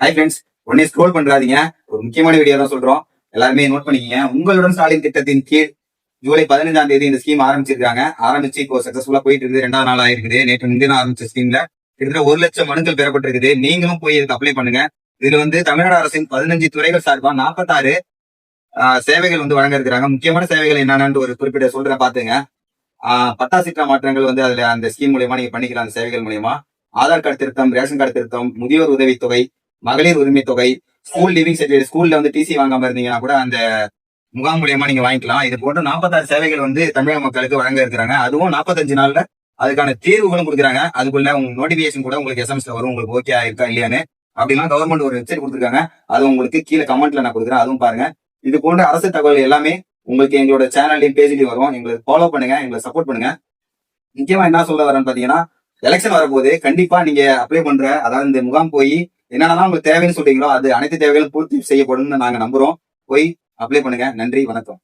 Hi friends, உடனே scroll பண்றாதீங்க. ஒரு முக்கியமான வீடியோ தான் சொல்றோம். எல்லாருமே நோட் பண்ணிக்கங்க. உங்களுடன் ஸ்டாலின் திட்டத்தின் கீழ் ஜூலை 15ஆம் தேதி இந்த ஸ்கீம் ஆரம்பிச்சிருக்காங்க. ஆரம்பிச்சு இப்போ சக்சஸ்ஃபுல்லா போயிட்டு இருக்குது. 2வது நாள் ஆயிருக்குது. நேற்று முன்தினம் ஆரம்பிச்ச ஸ்கீம்ல கிட்டத்தட்ட 1 லட்சம் மனுக்கள் பெறப்பட்டிருக்குது. நீங்களும் போய் இதுக்கு அப்ளை பண்ணுங்க. இதுல தமிழ்நாடு அரசின் 15 துறைகள் சார்பா 46 சேவைகள் வழங்க இருக்கிறாங்க. முக்கியமான சேவைகள் என்னன்னு ஒரு குறிப்பிட்ட சொல்றேன் பாத்துங்க. பட்டா சிட்டா மாற்றங்கள் அதுல அந்த ஸ்கீம் மூலியமா நீங்க பண்ணிக்கலாம். அந்த சேவைகள் மூலியமா ஆதார் கார்டு திருத்தம், ரேஷன் கார்டு திருத்தம், முதியோர் உதவித்தொகை, மகளிர் உரிமை தொகை, ஸ்கூல் லிவிங் சர்டிபிகேட், ஸ்கூல்ல டிசி வாங்காம இருந்தீங்கன்னா கூட அந்த முகாம் மூலியமா நீங்க வாங்கிக்கலாம். இது போன்ற 46 சேவைகள் தமிழக மக்களுக்கு வழங்க இருக்கிறாங்க. அதுவும் 45 நாள்ல அதுக்கான தீர்வுகளும் கொடுக்குறாங்க. அதுக்குள்ள உங்க நோட்டிபிகேஷன் கூட உங்களுக்கு எஸ்எம்எஸ்ல வரும். உங்களுக்கு ஓகே ஆயிருக்கா இல்லையான்னு. அப்படின்னா கவர்மெண்ட் ஒரு வெப்சைட் கொடுத்துருக்காங்க. அது உங்களுக்கு கீழே கமெண்ட்ல நான் கொடுக்குறேன். அதுவும் பாருங்க. இது போன்ற அரசு தகவல் எல்லாமே உங்களுக்கு எங்களோட சேனல்லையும் பேஜ்லயும் வரும். எங்களுக்கு ஃபாலோ பண்ணுங்க, எங்களை சப்போர்ட் பண்ணுங்க. முக்கியமா என்ன சொல்ல வரேன்னு பாத்தீங்கன்னா, எலெக்ஷன் வரும்போது கண்டிப்பா நீங்க அப்ளை பண்ற, அதாவது இந்த முகாம் போய் என்னென்னலாம் உங்களுக்கு தேவைன்னு சொல்றீங்களோ அது அனைத்து தேவைகளும் பூர்த்தி செய்யப்படும்னு நாங்க நம்புறோம். போய் அப்ளை பண்ணுங்க. நன்றி, வணக்கம்.